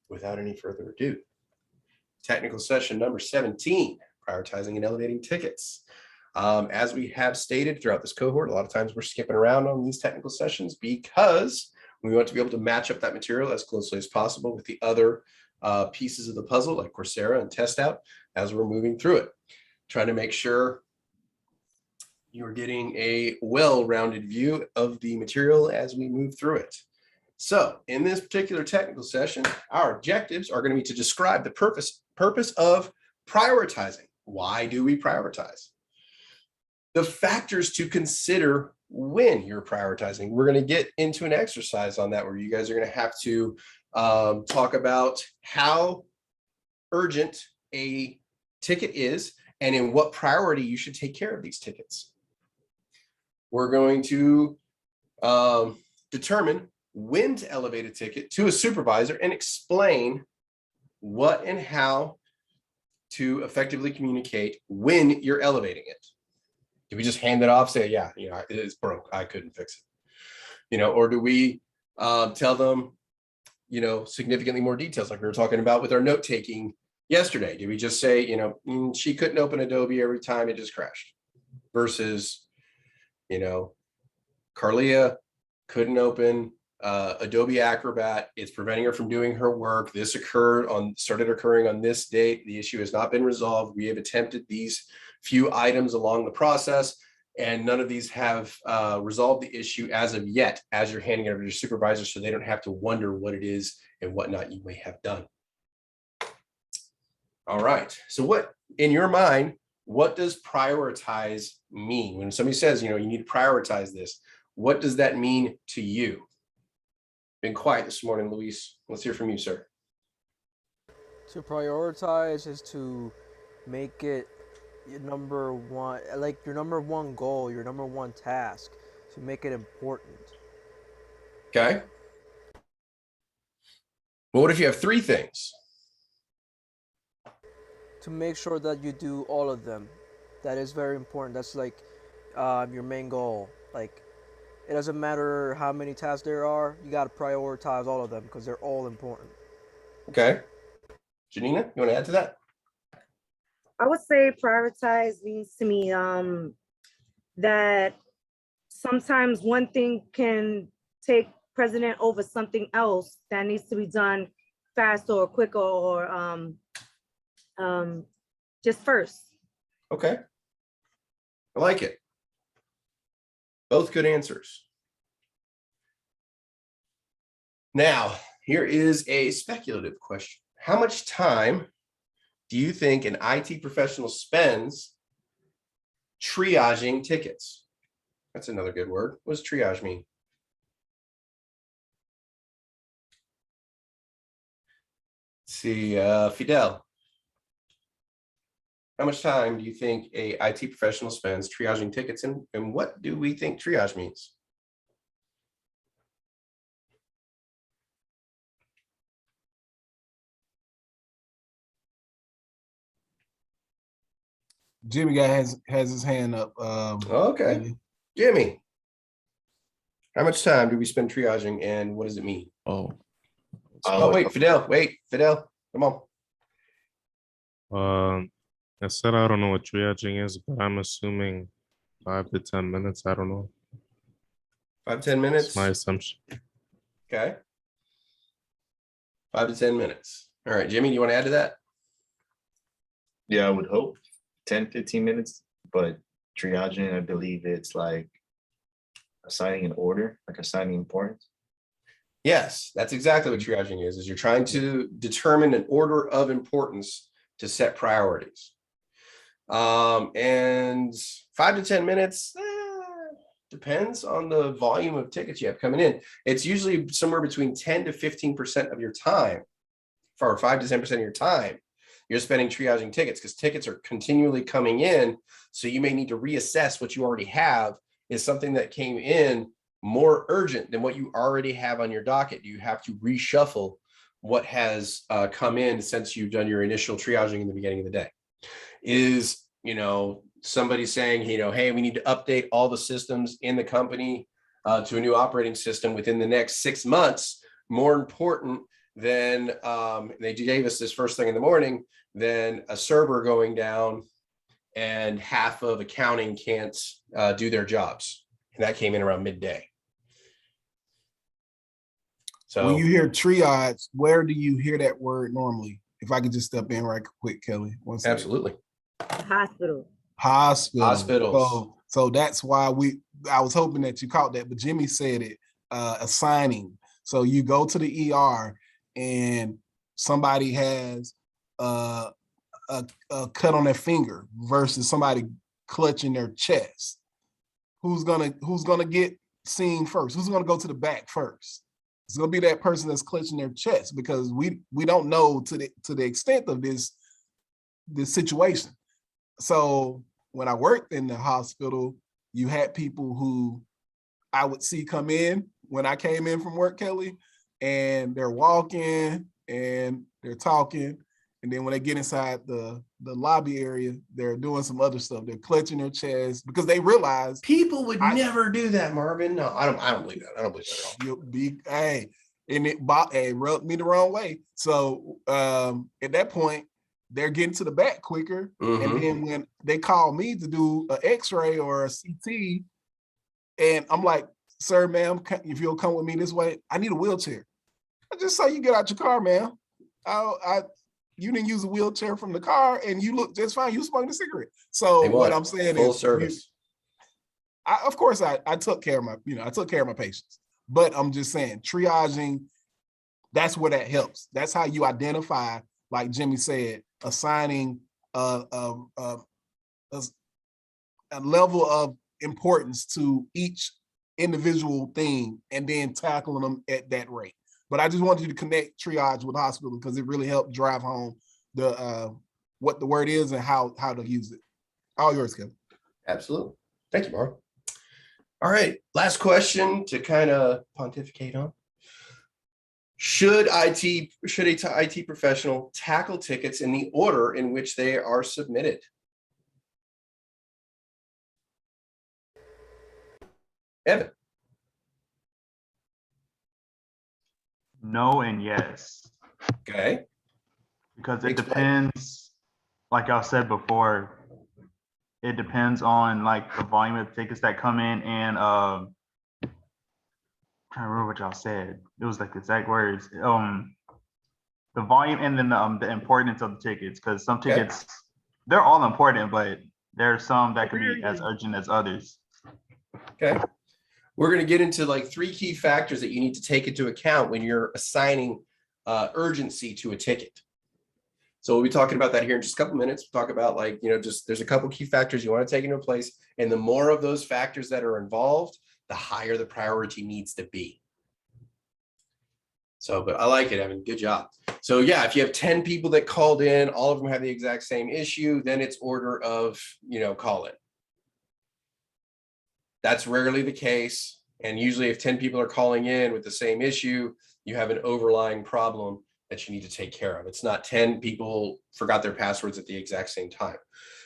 without any further ado, technical session number 17, prioritizing and elevating tickets. As we have stated throughout this cohort, a lot of times we're skipping around on these technical sessions because we want to be able to match up that material as closely as possible with the other pieces of the puzzle like Coursera and Test Out as we're moving through it. Trying to make sure you're getting a well-rounded view of the material as we move through it. So in this particular technical session, our objectives are going to be to describe the purpose of prioritizing. Why do we prioritize? The factors to consider when you're prioritizing. We're going to get into an exercise on that where you guys are going to have to talk about how urgent a ticket is and in what priority you should take care of these tickets. We're going to determine when to elevate a ticket to a supervisor and explain what and how to effectively communicate when you're elevating it. Do we just hand it off, say, yeah, it's broke, I couldn't fix it, or do we tell them, significantly more details like we were talking about with our note taking yesterday? Do we just say, she couldn't open Adobe every time it just crashed versus, Carlia couldn't open Adobe Acrobat. It's preventing her from doing her work. This started occurring on this date. The issue has not been resolved. We have attempted these few items along the process, and none of these have resolved the issue as of yet, as you're handing it over to your supervisor, so they don't have to wonder what it is and whatnot you may have done. All right. So what, in your mind, what does prioritize mean? When somebody says, you need to prioritize this, what does that mean to you? Been quiet this morning, Luis. Let's hear from you, sir. To prioritize is to make it your number one, like your number one goal, your number one task, to make it important. Okay. Well, what if you have three things? To make sure that you do all of them. That is very important. That's like your main goal. Like, it doesn't matter how many tasks there are, you got to prioritize all of them because they're all important. Okay. Janina, you want to add to that? I would say prioritize means to me that sometimes one thing can take precedent over something else that needs to be done faster or quicker or just first. Okay. I like it. Both good answers. Now, here is a speculative question. How much time do you think an IT professional spends triaging tickets? That's another good word. What does triage mean? Let's see, Fidel. How much time do you think a IT professional spends triaging tickets, and what do we think triage means? Jimmy guy has his hand up. Okay. Maybe. Jimmy, how much time do we spend triaging, and what does it mean? Wait, Fidel, come on. I said I don't know what triaging is, but I'm assuming 5 to 10 minutes. I don't know. 5 to 10 minutes? That's my assumption. Okay. 5 to 10 minutes. All right, Jimmy, do you want to add to that? Yeah, I would hope 10, 15 minutes, but triaging, I believe it's like assigning an order, like assigning importance. Yes, that's exactly what triaging is you're trying to determine an order of importance to set priorities. And 5 to 10 minutes, depends on the volume of tickets you have coming in. It's usually somewhere between 10 to 15% of your time, or 5 to 10% of your time, you're spending triaging tickets because tickets are continually coming in. So you may need to reassess what you already have. Is something that came in more urgent than what you already have on your docket? Do you have to reshuffle what has come in since you've done your initial triaging in the beginning of the day? Is, somebody saying, hey, we need to update all the systems in the company to a new operating system within the next 6 months, more important then they gave us this first thing in the morning, then a server going down and half of accounting can't do their jobs. And that came in around midday. So When you hear triage, where do you hear that word normally? If I could just step in right quick, Kelly. One second. absolutely. Hospital. Hospitals. So that's why I was hoping that you caught that, but Jimmy said it, assigning. So you go to the ER and somebody has a cut on their finger versus somebody clutching their chest. Who's gonna get seen first? Who's gonna go to the back first? It's gonna be that person that's clutching their chest, because we don't know to the extent of this situation. So when I worked in the hospital, you had people who I would see come in when I came in from work, Kelly, and they're walking and they're talking. And then when they get inside the lobby area, they're doing some other stuff. They're clutching their chest because they realize People would never do that, Marvin. No, I don't believe that. I don't believe that at all. you'll be, and it rubbed me the wrong way. So at that point, they're getting to the back quicker. Mhm. And then when they call me to do an x-ray or a CT, and I'm like, sir, ma'am, if you'll come with me this way, I need a wheelchair. I just saw you get out your car, ma'am. You didn't use a wheelchair from the car and you look just fine. You smoking a cigarette. So They what want I'm saying full is, service. of course I took care of my patients, but I'm just saying triaging, that's where that helps. That's how you identify, like Jimmy said, assigning a level of importance to each individual thing and then tackling them at that rate. But I just wanted you to connect triage with hospital because it really helped drive home the what the word is and how to use it. All yours, Kevin. Absolutely. Thank you, Mark. All right. Last question to kind of pontificate on. Should a IT professional tackle tickets in the order in which they are submitted? Evan. No and yes, Okay. because it Explain. depends, like I said before, it depends on like the volume of tickets that come in and trying to remember what y'all said. It was like the exact words. The volume and then the importance of the tickets, because some Okay. tickets, they're all important, but there are some that can be as urgent as others. Okay. We're going to get into like 3 key factors that you need to take into account when you're assigning urgency to a ticket. So we'll be talking about that here in just a couple minutes. We'll talk about like, just there's a couple key factors you want to take into place. And the more of those factors that are involved, the higher the priority needs to be. So, but I like it, Evan. Good job. So yeah, if you have 10 people that called in, all of them have the exact same issue, then it's order of, call it. That's rarely the case. And usually if 10 people are calling in with the same issue, you have an overlying problem that you need to take care of. It's not 10 people forgot their passwords at the exact same time.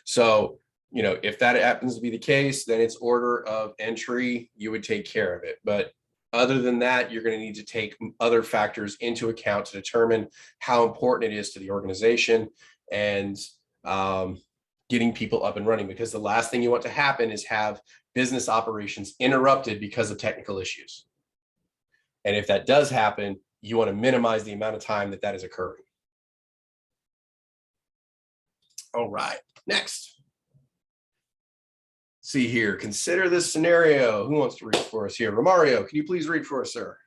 So, if that happens to be the case, then it's order of entry, you would take care of it. But other than that, you're going to need to take other factors into account to determine how important it is to the organization and getting people up and running, because the last thing you want to happen is have business operations interrupted because of technical issues. And if that does happen, you want to minimize the amount of time that is occurring. All right, next. See here, consider this scenario. Who wants to read for us here? Romario, can you please read for us, sir?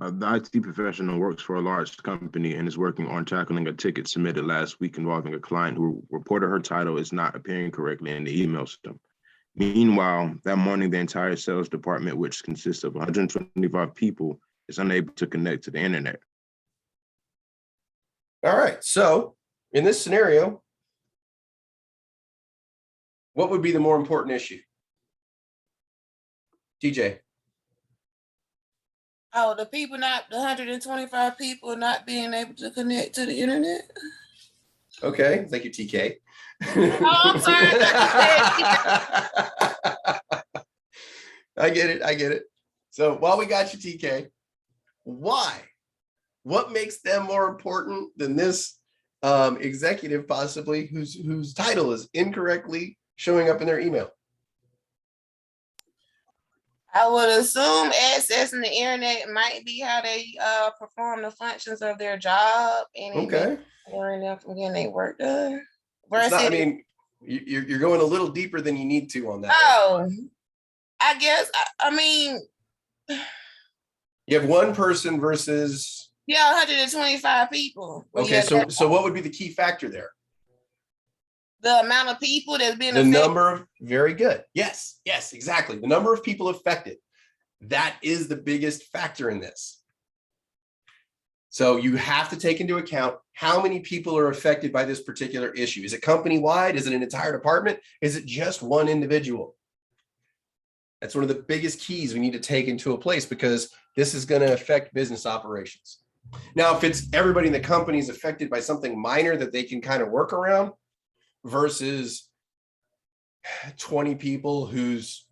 The IT professional works for a large company and is working on tackling a ticket submitted last week involving a client who reported her title is not appearing correctly in the email system. Meanwhile, that morning, the entire sales department, which consists of 125 people, is unable to connect to the internet. All right, so in this scenario, what would be the more important issue? DJ. Oh, the 125 people not being able to connect to the internet. Okay, thank you, TK. Oh, I'm sorry. I get it. So while we got you, TK, why? What makes them more important than this executive possibly whose title is incorrectly showing up in their email? I would assume accessing the internet might be how they perform the functions of their job, and it may Okay. worry them from getting their work done. It's not, I Versus, mean, you're going a little deeper than you need to on that. oh, I guess I mean, You have one person versus, yeah, 125 people. Well, okay, yeah, so what would be the key factor there? the amount of people that's been The affected. number of, very good. Yes, exactly. The number of people affected. That is the biggest factor in this. So you have to take into account how many people are affected by this particular issue. Is it company-wide? Is it an entire department? Is it just one individual? That's one of the biggest keys we need to take into a place, because this is going to affect business operations. Now, if it's everybody in the company is affected by something minor that they can kind of work around, versus 20 people who's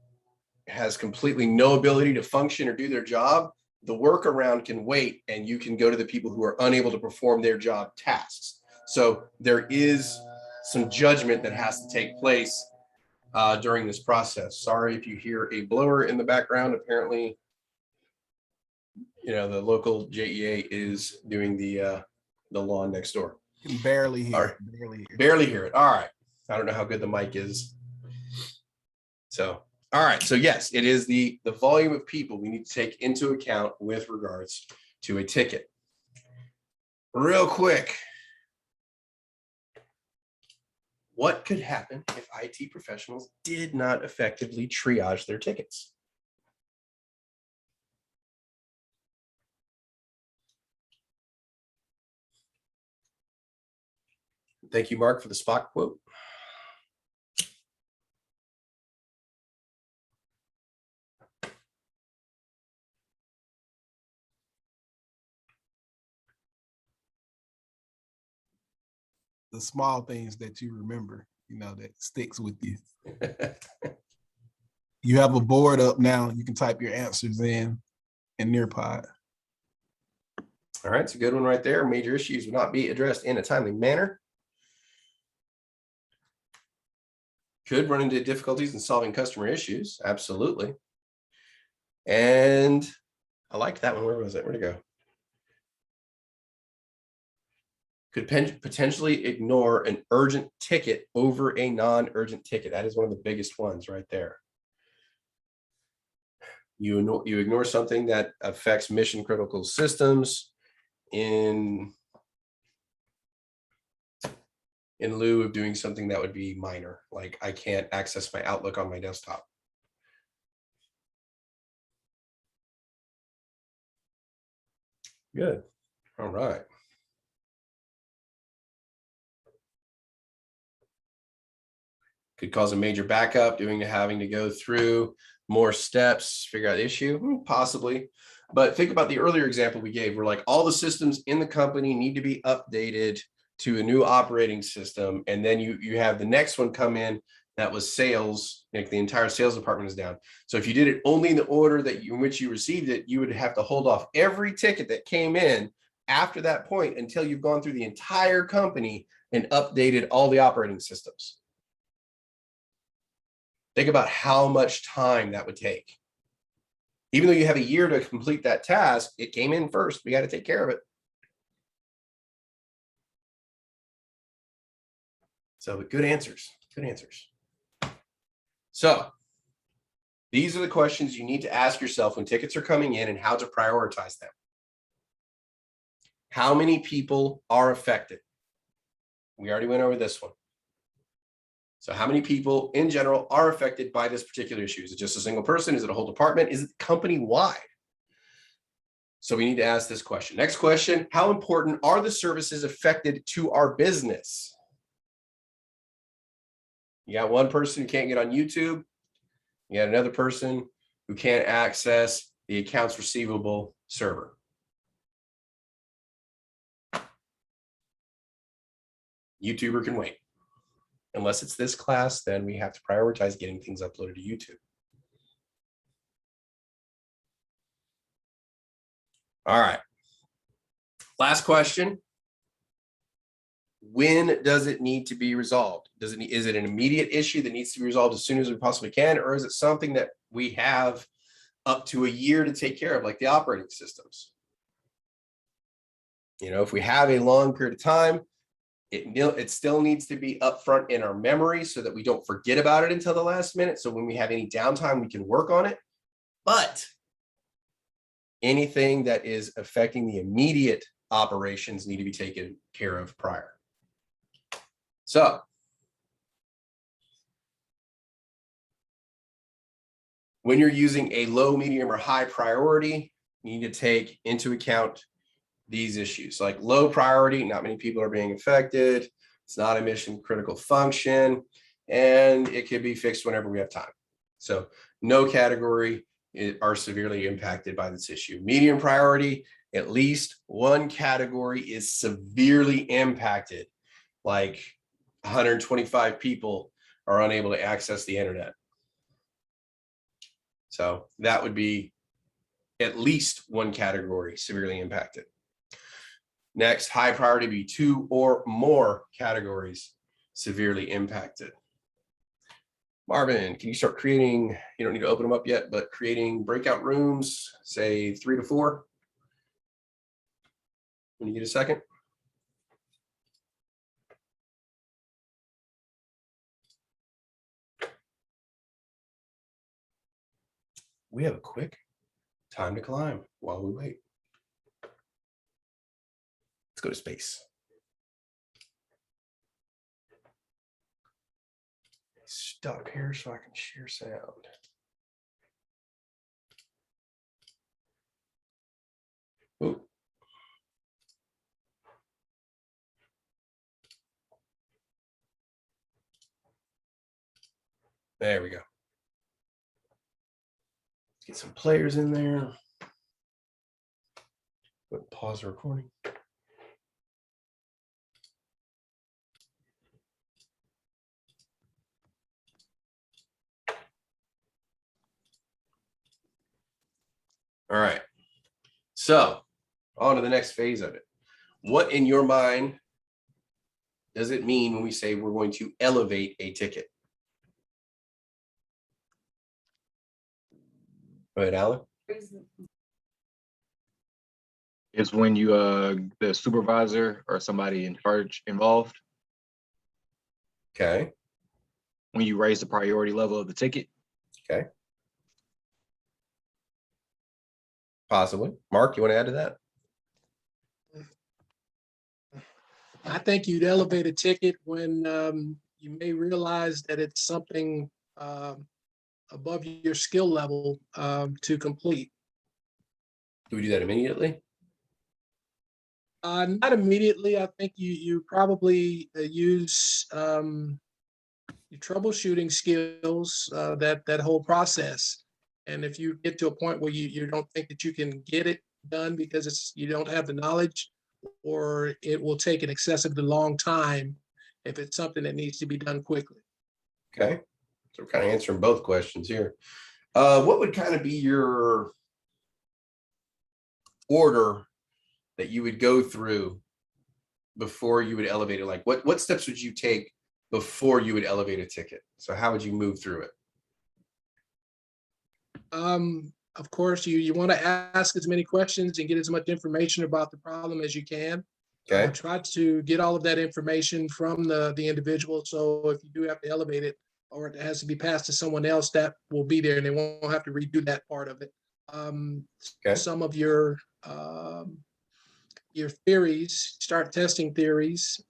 has completely no ability to function or do their job, the workaround can wait, and you can go to the people who are unable to perform their job tasks. So there is some judgment that has to take place during this process. Sorry if you hear a blower in the background. Apparently, the local JEA is doing the lawn next door. Can barely hear. All right. Barely hear it. All right. I don't know how good the mic is. So, all right. So yes, it is the volume of people we need to take into account with regards to a ticket. Real quick. What could happen if IT professionals did not effectively triage their tickets? Thank you, Mark, for the Spock quote. The small things that you remember, that sticks with you. You have a board up now. You can type your answers in Nearpod. All right, it's a good one right there. Major issues will not be addressed in a timely manner. Could run into difficulties in solving customer issues. Absolutely. And I liked that one. Where was it? Where'd it go? Could potentially ignore an urgent ticket over a non-urgent ticket. That is one of the biggest ones right there. You ignore something that affects mission critical systems in lieu of doing something that would be minor, like I can't access my Outlook on my desktop. Good. All right. Could cause a major backup, having to go through more steps, figure out the issue, possibly. But think about the earlier example we gave, where like all the systems in the company need to be updated to a new operating system. And then you have the next one come in that was sales, like the entire sales department is down. So if you did it only in the order in which you received it, you would have to hold off every ticket that came in after that point until you've gone through the entire company and updated all the operating systems. Think about how much time that would take. Even though you have a year to complete that task, it came in first. We got to take care of it. So good answers, good answers. So these are the questions you need to ask yourself when tickets are coming in and how to prioritize them. How many people are affected? We already went over this one. So how many people in general are affected by this particular issue? Is it just a single person? Is it a whole department? Is it company-wide? So we need to ask this question. Next question, how important are the services affected to our business? You got one person who can't get on YouTube. You got another person who can't access the accounts receivable server. YouTuber can wait. Unless it's this class, then we have to prioritize getting things uploaded to YouTube. All right. Last question. When does it need to be resolved? Is it an immediate issue that needs to be resolved as soon as we possibly can, or is it something that we have up to a year to take care of, like the operating systems? You know, if we have a long period of time, it still needs to be upfront in our memory so that we don't forget about it until the last minute. So when we have any downtime, we can work on it. But anything that is affecting the immediate operations need to be taken care of prior. So when you're using a low, medium, or high priority, you need to take into account these issues. Like low priority, not many people are being affected. It's not a mission critical function, and it can be fixed whenever we have time. So no category are severely impacted by this issue. Medium priority, at least one category is severely impacted, like 125 people are unable to access the internet. So that would be at least one category severely impacted. Next, high priority would be 2 or more categories severely impacted. Marvin, can you start creating, you don't need to open them up yet, but creating breakout rooms, say 3 to 4? When you get a second. We have a quick time to climb while we wait. Let's go to space. Stop here so I can share sound. Ooh. There we go. Let's get some players in there. Pause the recording. All right. So on to the next phase of it. What in your mind does it mean when we say we're going to elevate a ticket? Go ahead, Alan. Is when you the supervisor or somebody in charge involved. Okay. When you raise the priority level of the ticket. Okay. Possibly. Mark, you want to add to that? I think you'd elevate a ticket when you may realize that it's something above your skill level to complete. Do we do that immediately? Not immediately. I think you probably use your troubleshooting skills, that whole process. And if you get to a point where you don't think that you can get it done because you don't have the knowledge, or it will take an excessively long time if it's something that needs to be done quickly. Okay. So we're kind of answering both questions here. What would kind of be your order that you would go through before you would elevate it? Like what steps would you take before you would elevate a ticket? So how would you move through it? Of course, you want to ask as many questions and get as much information about the problem as you can. Okay. Try to get all of that information from the individual. So if you do have to elevate it, or it has to be passed to someone else, that will be there and they won't have to redo that part of it. Okay. Some of your theories, start testing theories.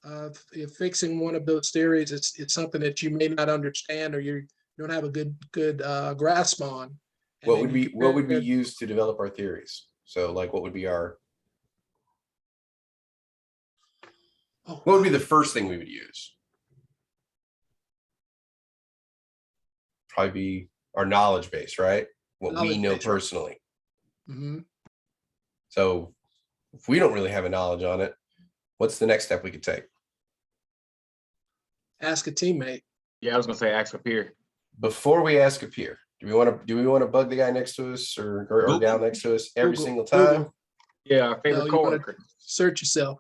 If fixing one of those theories, it's something that you may not understand or you don't have a good grasp on. What would we use to develop our theories? So like what would be our what would be the first thing we would use? Probably be our knowledge base, right? What we know personally. Mm-hmm. So if we don't really have a knowledge on it, what's the next step we could take? Ask a teammate. Yeah, I was gonna say ask a peer. Before we ask a peer, Do we want to bug the guy next to us or gal next to us every Google, single time? Google. Yeah, our favorite No, you wanna coworker. search yourself,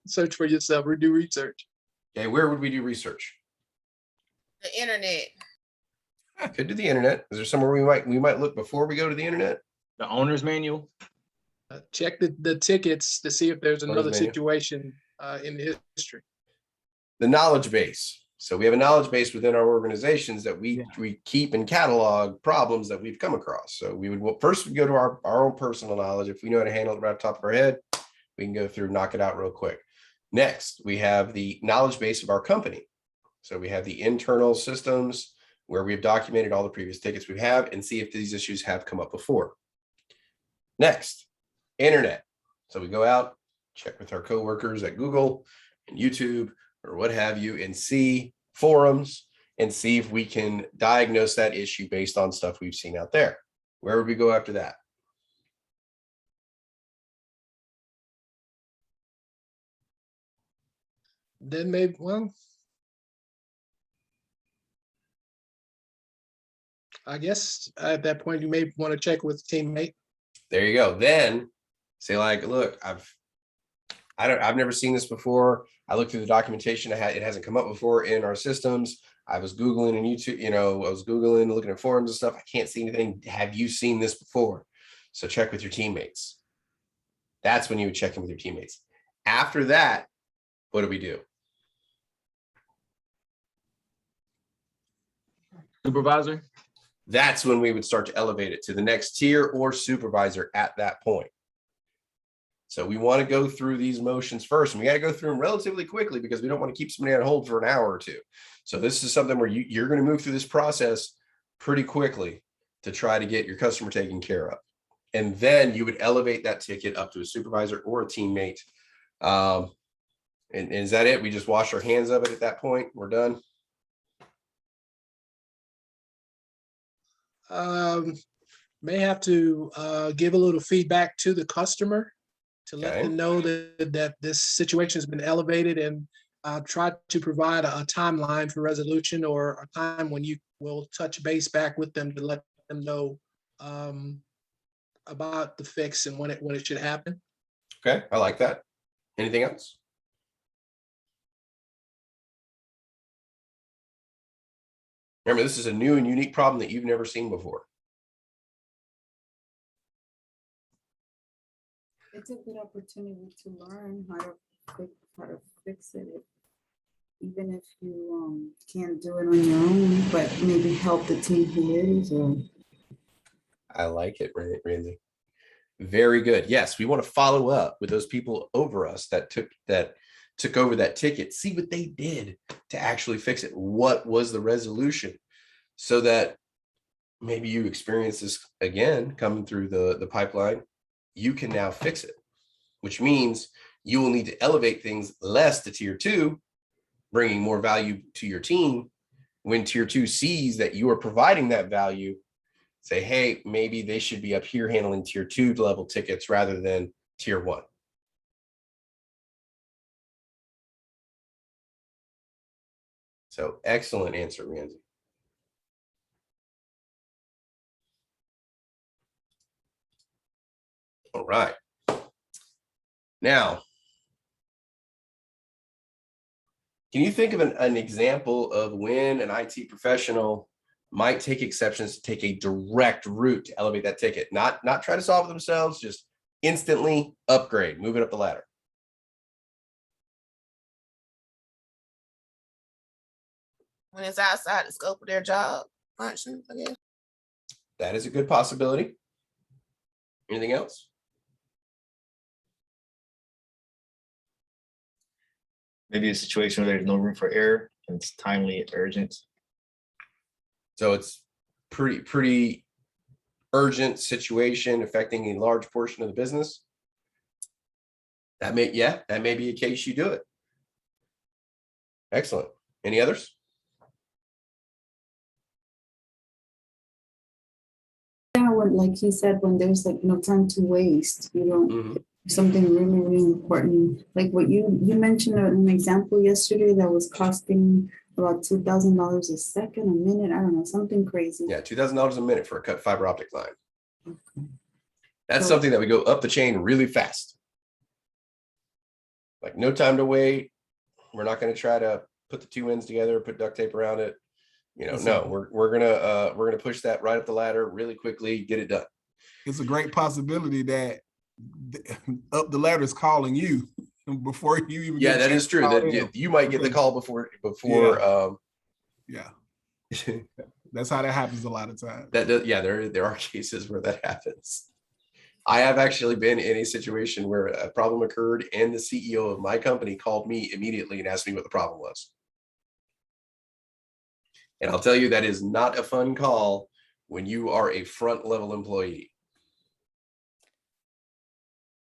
search for yourself, or do research. Okay, where would we do research? The internet. Could do the internet. Is there somewhere we might look before we go to the internet? The owner's manual. Check the tickets to see if there's Owner's another manual. situation in the history. The knowledge base. So we have a knowledge base within our organizations that we keep and catalog problems that we've come across. So we would first go to our own personal knowledge. If we know how to handle it right off the top of our head, we can go through, knock it out real quick. Next, we have the knowledge base of our company. So we have the internal systems where we've documented all the previous tickets we have and see if these issues have come up before. Next, internet. So we go out, check with our coworkers at Google and YouTube or what have you, and see forums and see if we can diagnose that issue based on stuff we've seen out there. Where would we go after that? Then maybe, well, I guess at that point, you may want to check with a teammate. There you go. Then say like, look, I've never seen this before. I looked through the documentation. It hasn't come up before in our systems. I was Googling and YouTube, I was Googling, looking at forums and stuff. I can't see anything. Have you seen this before? So check with your teammates. That's when you would check in with your teammates. After that, what do we do? Supervisor. That's when we would start to elevate it to the next tier or supervisor at that point. So we want to go through these motions first, and we got to go through them relatively quickly because we don't want to keep somebody on hold for an hour or two. So this is something where you're going to move through this process pretty quickly to try to get your customer taken care of. And then you would elevate that ticket up to a supervisor or a teammate. And is that it? We just wash our hands of it at that point. We're done. May have to give a little feedback to the customer to let them know that this situation has been elevated, and try to provide a timeline for resolution or a time when you will touch base back with them to let them know about the fix and when it should happen. Okay, I like that. Anything else? Remember, this is a new and unique problem that you've never seen before. It's a good opportunity to learn how to fix it. Even if you can't do it on your own, but maybe help the team who is. I like it, Randy. Very good. Yes, we want to follow up with those people over us that took over that ticket, see what they did to actually fix it. What was the resolution? So that maybe you experience this again coming through the pipeline, you can now fix it, which means you will need to elevate things less to tier 2, bringing more value to your team. When tier 2 sees that you are providing that value, say, hey, maybe they should be up here handling tier 2 level tickets rather than tier 1. So excellent answer, Ramsey. All right. Now, can you think of an example of when an IT professional might take exceptions to take a direct route to elevate that ticket? Not try to solve it themselves, just instantly upgrade, move it up the ladder. When it's outside the scope of their job functions, I guess. That is a good possibility. Anything else? Maybe a situation where there's no room for error and it's timely and urgent. So it's pretty urgent situation affecting a large portion of the business. That may be a case you do it. Excellent. Any others? Yeah, like he said, when there's like no time to waste, you know, something really, really important. Like what you mentioned an example yesterday that was costing about $2,000 a second, a minute, I don't know, something crazy. Yeah, $2,000 a minute for a cut fiber optic line. Okay. That's So- something that would go up the chain really fast. Like no time to wait. We're not going to try to put the two ends together, put duct tape around it. You know, Yes, no, sir. we're gonna push that right up the ladder really quickly, get it done. It's a great possibility that up the ladder is calling you before you even. Yeah, get a that chance is to true. call That them. you might get the Because- call before. Yeah, that's how that happens a lot of times. Yeah, there are cases where that happens. I have actually been in a situation where a problem occurred and the CEO of my company called me immediately and asked me what the problem was. And I'll tell you, that is not a fun call when you are a front level employee.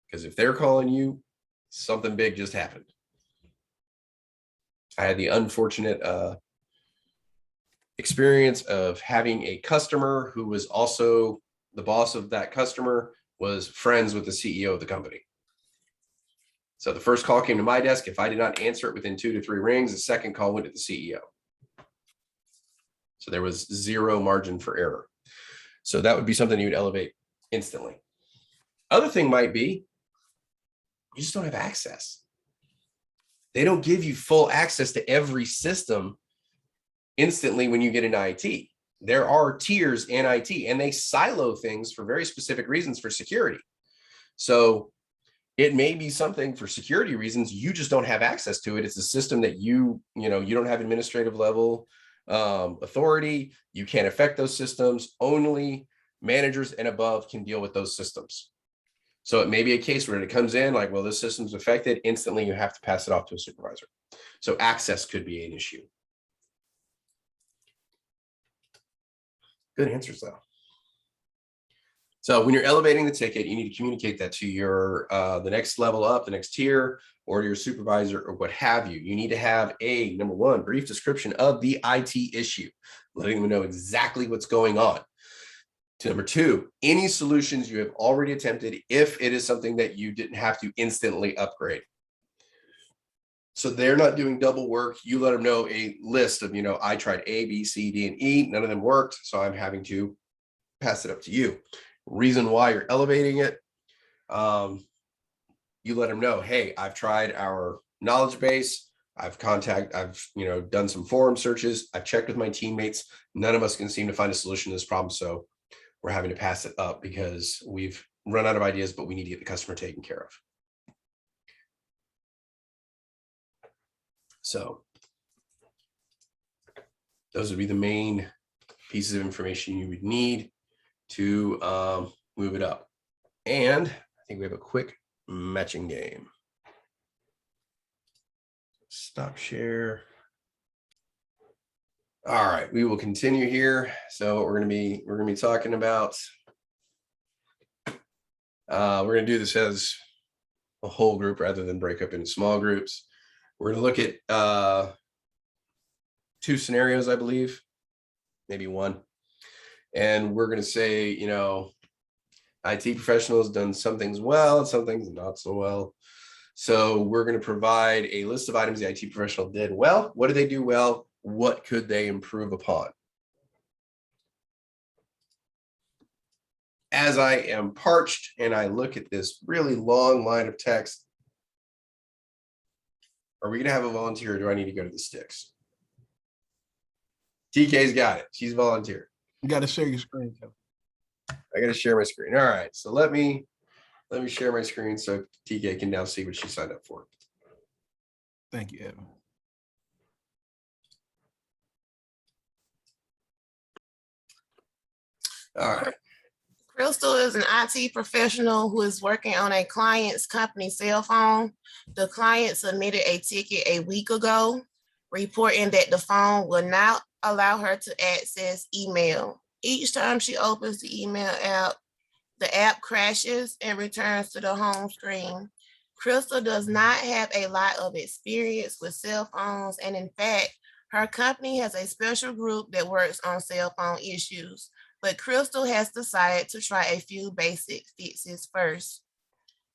Because if they're calling you, something big just happened. I had the unfortunate experience of having a customer who was also the boss of that customer was friends with the CEO of the company. So the first call came to my desk. If I did not answer it within 2 to 3 rings, the second call went to the CEO. So there was zero margin for error. So that would be something you'd elevate instantly. Other thing might be, you just don't have access. They don't give you full access to every system instantly when you get into IT. There are tiers in IT and they silo things for very specific reasons for security. So it may be something for security reasons, you just don't have access to it. It's a system that you don't have administrative level authority. You can't affect those systems. Only managers and above can deal with those systems. So it may be a case where it comes in like, well, this system's affected, instantly you have to pass it off to a supervisor. So access could be an issue. Good answers though. So when you're elevating the ticket, you need to communicate that to your the next level up, the next tier, or your supervisor or what have you. You need to have a, number one, brief description of the IT issue, letting them know exactly what's going on. To number two, any solutions you have already attempted if it is something that you didn't have to instantly upgrade. So they're not doing double work. You let them know a list of, I tried A, B, C, D, and E. None of them worked. So I'm having to pass it up to you. Reason why you're elevating it. You let them know, hey, I've tried our knowledge base. I've done some forum searches. I've checked with my teammates. None of us can seem to find a solution to this problem. So we're having to pass it up because we've run out of ideas, but we need to get the customer taken care of. So those would be the main pieces of information you would need to move it up. And I think we have a quick matching game. Stop share. All right, we will continue here. So we're gonna be talking about. We're gonna do this as a whole group rather than break up into small groups. We're gonna look at 2 scenarios, I believe, maybe 1, and we're gonna say, IT professionals done some things well and some things not so well. So we're going to provide a list of items the IT professional did well. What did they do well? What could they improve upon? As I am parched and I look at this really long line of text, are we going to have a volunteer or do I need to go to the sticks? TK's got it. She's volunteered. You got to share your screen, Kevin. I got to share my screen. All right. So let me share my screen so TK can now see what she signed up for. Thank you, Evan. All right. Crystal is an IT professional who is working on a client's company cell phone. The client submitted a ticket a week ago, reporting that the phone will not allow her to access email. Each time she opens the email app, the app crashes and returns to the home screen. Crystal does not have a lot of experience with cell phones, and in fact, her company has a special group that works on cell phone issues. But Crystal has decided to try a few basic fixes first.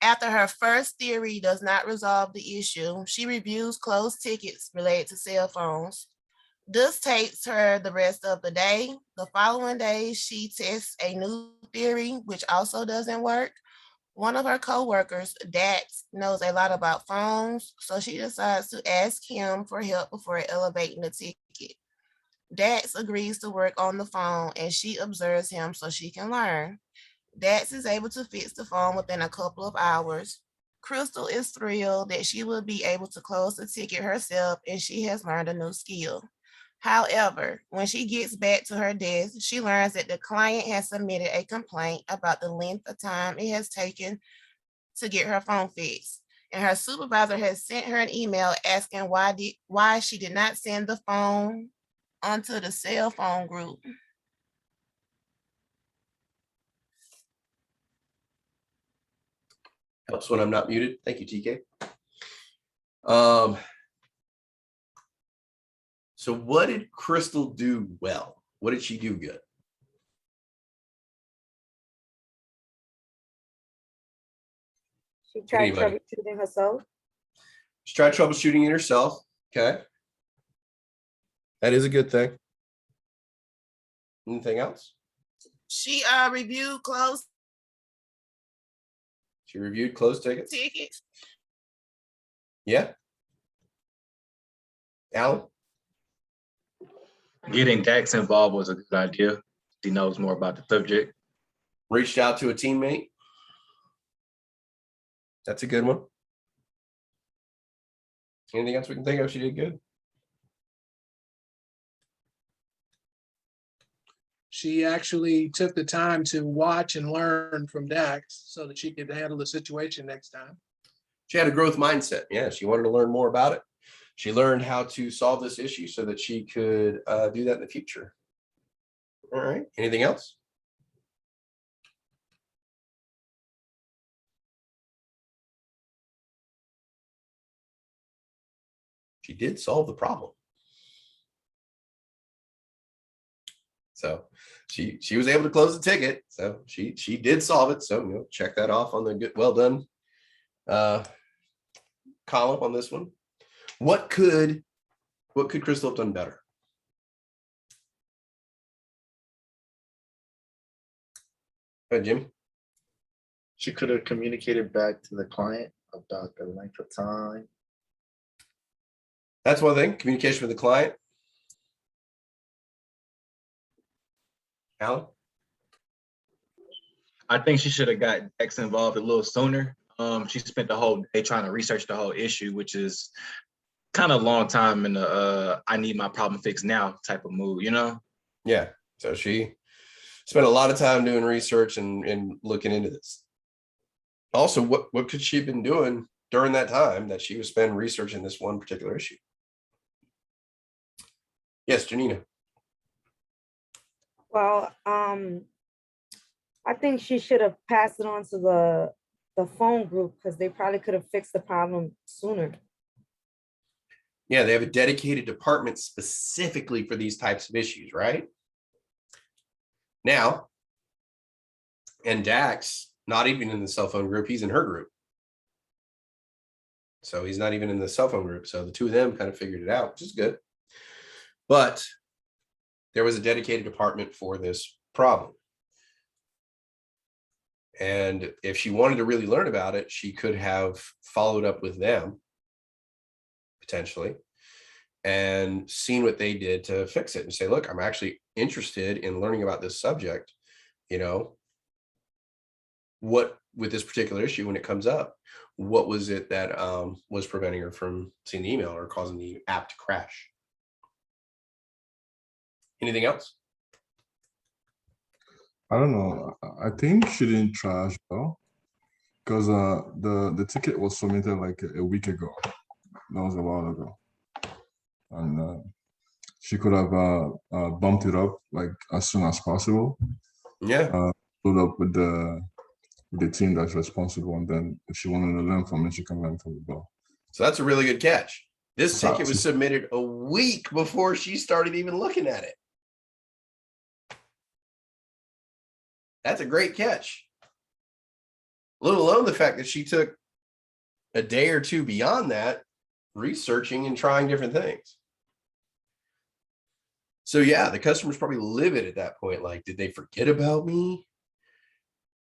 After her first theory does not resolve the issue, she reviews closed tickets related to cell phones. This takes her the rest of the day. The following day, she tests a new theory, which also doesn't work. One of her coworkers, Dax, knows a lot about phones, so she decides to ask him for help before elevating the ticket. Dax agrees to work on the phone and she observes him so she can learn. Dax is able to fix the phone within a couple of hours. Crystal is thrilled that she will be able to close the ticket herself and she has learned a new skill. However, when she gets back to her desk, she learns that the client has submitted a complaint about the length of time it has taken to get her phone fixed. And her supervisor has sent her an email asking why she did not send the phone onto the cell phone group. Helps when I'm not muted. Thank you, TK. So what did Crystal do well? What did she do good? She tried Anybody? troubleshooting herself. She tried troubleshooting it herself. Okay. That is a good thing. Anything else? She reviewed closed She reviewed closed tickets. tickets. Yeah. Alan? Getting Dax involved was a good idea. He knows more about the subject. Reached out to a teammate. That's a good one. Anything else we can think of she did good? She actually took the time to watch and learn from Dax so that she could handle the situation next time. She had a growth mindset. Yeah, she wanted to learn more about it. She learned how to solve this issue so that she could do that in the future. All right. Anything else? She did solve the problem. So she was able to close the ticket. So she did solve it. So check that off on the good, well done column on this one. What could Crystal have done better? Go ahead, Jimmy. She could have communicated back to the client about the length of time. That's one thing. Communication with the client. Alan? I think she should have got Dax involved a little sooner. She spent the whole day trying to research the whole issue, which is kind of a long time in the I need my problem fixed now type of mood, you know? Yeah. So she spent a lot of time doing research and looking into this. Also, what could she have been doing during that time that she was spending researching this one particular issue? Yes, Janina. Well, I think she should have passed it on to the phone group because they probably could have fixed the problem sooner. Yeah, they have a dedicated department specifically for these types of issues, right? Now, and Dax, not even in the cell phone group, he's in her group. So he's not even in the cell phone group. So the two of them kind of figured it out, which is good. But there was a dedicated department for this problem. And if she wanted to really learn about it, she could have followed up with them, potentially, and seen what they did to fix it and say, look, I'm actually interested in learning about this subject. You know, what with this particular issue when it comes up, what was it that was preventing her from seeing the email or causing the app to crash? Anything else? I don't know. I think she didn't trash though, because the ticket was submitted like a week ago. That was a while ago, and she could have bumped it up like as soon as possible. Yeah. Put up with the team that's responsible, and then if she wanted to learn from it, she can learn from it. Though. So that's a really good catch. This So- ticket was submitted a week before she started even looking at it. That's a great catch. Let alone the fact that she took a day or two beyond that, researching and trying different things. So yeah, the customer's probably livid at that point. Like, did they forget about me?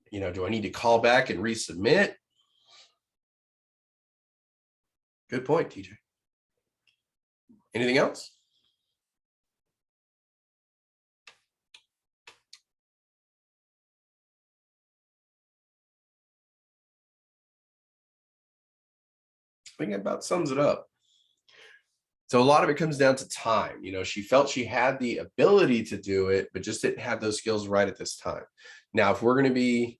You know, do I need to call back and resubmit? Good point, TJ. Anything else? I think that about sums it up. So a lot of it comes down to time. You know, she felt she had the ability to do it, but just didn't have those skills right at this time. Now, if we're going to be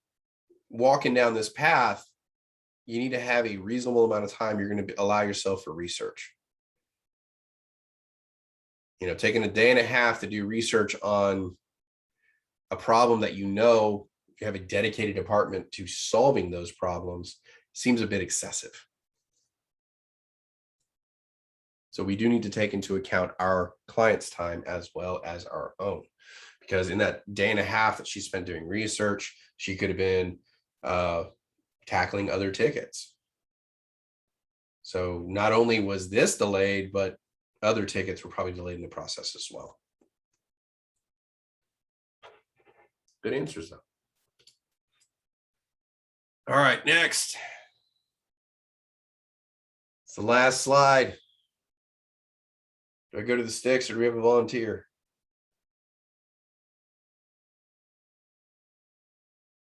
walking down this path, you need to have a reasonable amount of time you're going to allow yourself for research. You know, taking a day and a half to do research on a problem that you know you have a dedicated department to solving those problems seems a bit excessive. So we do need to take into account our client's time as well as our own, because in that day and a half that she spent doing research, she could have been tackling other tickets. So not only was this delayed, but other tickets were probably delayed in the process as well. Good answers though. All right, next. It's the last slide. Do I go to the sticks or do we have a volunteer?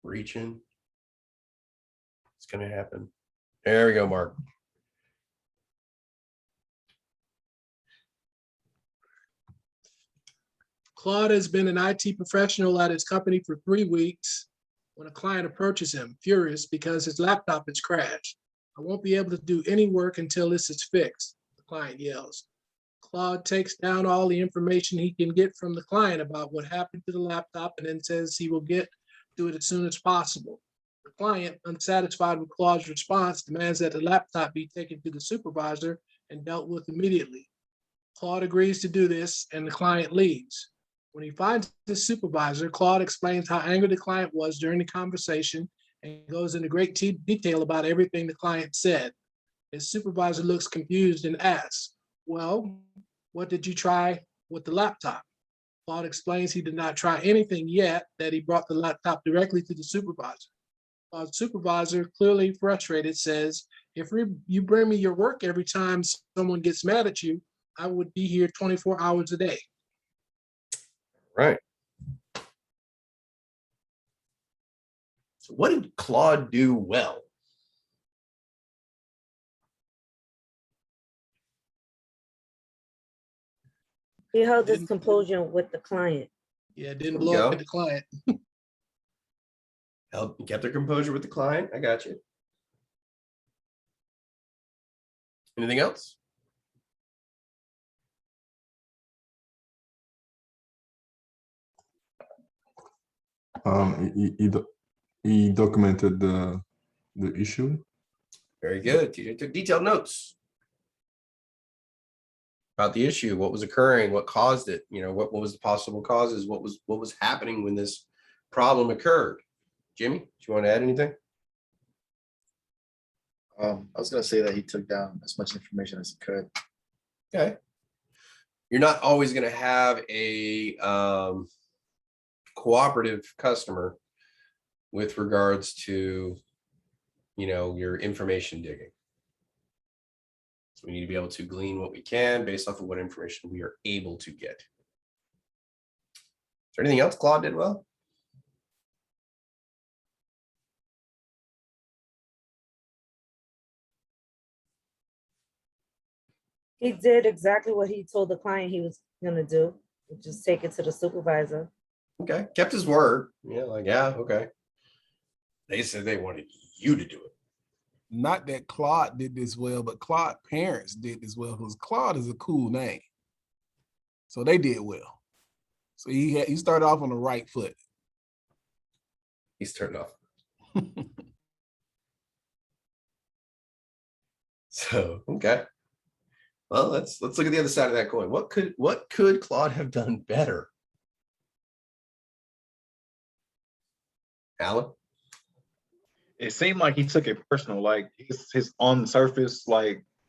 Reaching. It's going to happen. There we go, Mark. Claude has been an IT professional at his company for 3 weeks when a client approaches him, furious because his laptop has crashed. I won't be able to do any work until this is fixed, the client yells. Claude takes down all the information he can get from the client about what happened to the laptop and then says he will get to it as soon as possible. The client, unsatisfied with Claude's response, demands that the laptop be taken to the supervisor and dealt with immediately. Claude agrees to do this and the client leaves. When he finds the supervisor, Claude explains how angry the client was during the conversation and goes into great detail about everything the client said. His supervisor looks confused and asks, well, what did you try with the laptop? Claude explains he did not try anything yet, that he brought the laptop directly to the supervisor. Claude's supervisor, clearly frustrated, says, if you bring me your work every time someone gets mad at you, I would be here 24 hours a day. Right. So what did Claude do well? He held his composure with the client. Yeah, didn't blow up at the client. Kept their composure with the client. I got you. Anything else? He documented the issue. Very good. TJ took detailed notes about the issue, what was occurring, what caused it, you know, what was the possible causes, what was happening when this problem occurred. Jimmy, do you want to add anything? I was gonna say that he took down as much information as he could. Okay. You're not always going to have a cooperative customer with regards to, you know, your information digging. So we need to be able to glean what we can based off of what information we are able to get. Is there anything else Claude did well? He did exactly what he told the client he was gonna do, just take it to the supervisor. Okay, kept his word. Yeah, like, yeah, okay. They said they wanted you to do it. Not that Claude did this well, but Claude's parents did this well because Claude is a cool name. So they did well. So he started off on the right foot. He's turned off. So, okay. Well, let's look at the other side of that coin. What could Claude have done better? Alan? It seemed like he took it personal, like his on the surface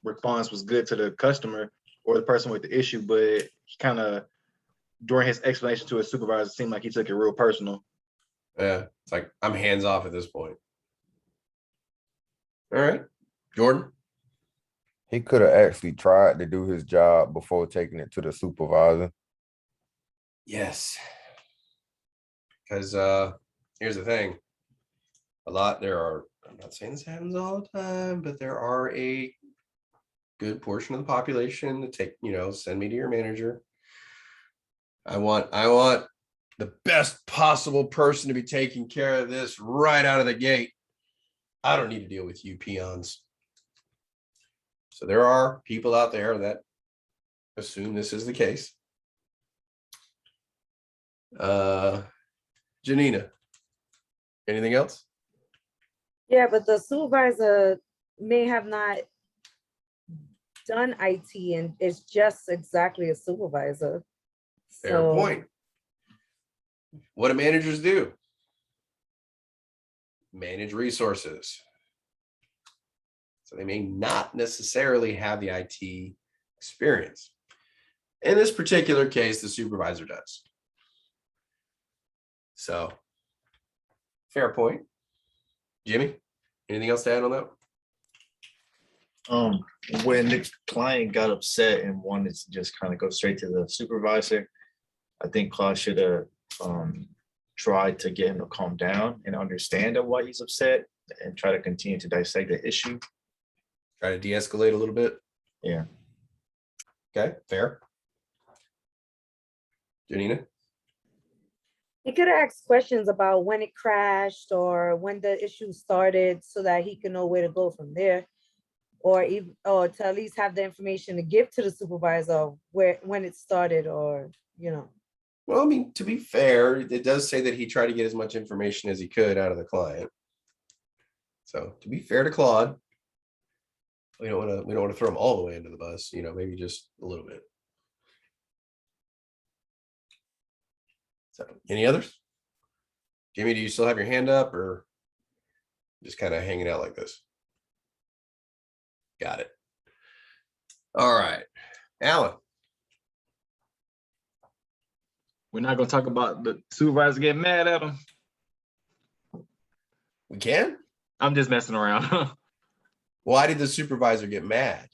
response was good to the customer or the person with the issue, but he kind of during his explanation to his supervisor, it seemed like he took it real personal. Yeah, it's like I'm hands off at this point. All right, Jordan. He could have actually tried to do his job before taking it to the supervisor. Yes. Because here's the thing. I'm not saying this happens all the time, but there are a good portion of the population that take, send me to your manager. I want the best possible person to be taking care of this right out of the gate. I don't need to deal with you peons. So there are people out there that assume this is the case. Janina, anything else? Yeah, but the supervisor may have not done IT and it's just exactly a supervisor. Fair point. What do managers do? Manage resources. So they may not necessarily have the IT experience. In this particular case, the supervisor does. So, fair point. Jimmy, anything else to add on that? When the client got upset and wanted to just kind of go straight to the supervisor, I think Claude should have tried to get him to calm down and understand why he's upset and try to continue to dissect the issue. Try to de-escalate a little bit. Yeah. Okay, fair. Janina? He could have asked questions about when it crashed or when the issue started so that he can know where to go from there. Or to at least have the information to give to the supervisor when it started or. Well, I mean, to be fair, it does say that he tried to get as much information as he could out of the client. So to be fair to Claude, we don't want to throw him all the way into the bus, maybe just a little bit. So any others? Jimmy, do you still have your hand up or just kind of hanging out like this? Got it. All right. Alan. We're not going to talk about the supervisor getting mad at him. We can? I'm just messing around. Why did the supervisor get mad?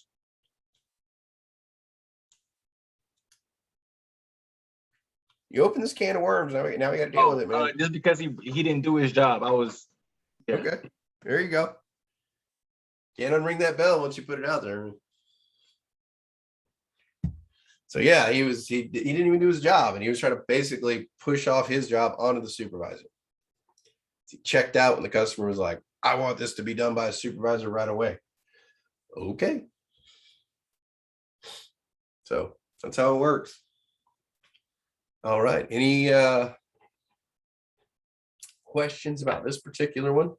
You open this can of worms. Now we got to deal with it, man. Just because he didn't do his job. Yeah. Okay. There you go. Can't unring that bell once you put it out there. So yeah, he didn't even do his job, and he was trying to basically push off his job onto the supervisor. He checked out when the customer was like, I want this to be done by a supervisor right away. Okay. So that's how it works. All right. Any questions about this particular one?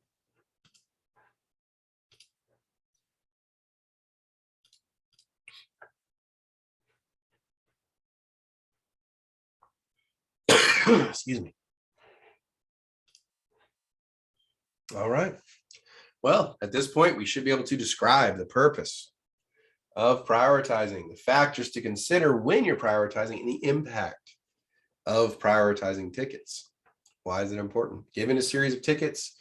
Excuse me. All right. Well, at this point, we should be able to describe the purpose of prioritizing, the factors to consider when you're prioritizing, and the impact of prioritizing tickets. Why is it important? Given a series of tickets,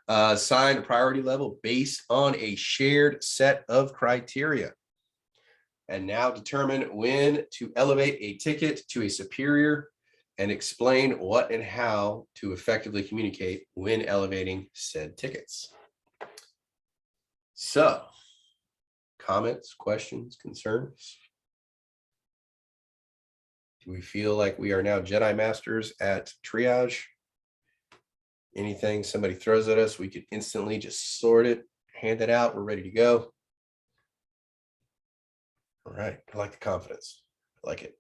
assign a priority level based on a shared set of criteria. And now determine when to elevate a ticket to a superior and explain what and how to effectively communicate when elevating said tickets. So, comments, questions, concerns? Do we feel like we are now Jedi Masters at triage? Anything somebody throws at us, we could instantly just sort it, hand it out, we're ready to go. All right, I like the confidence. I like it.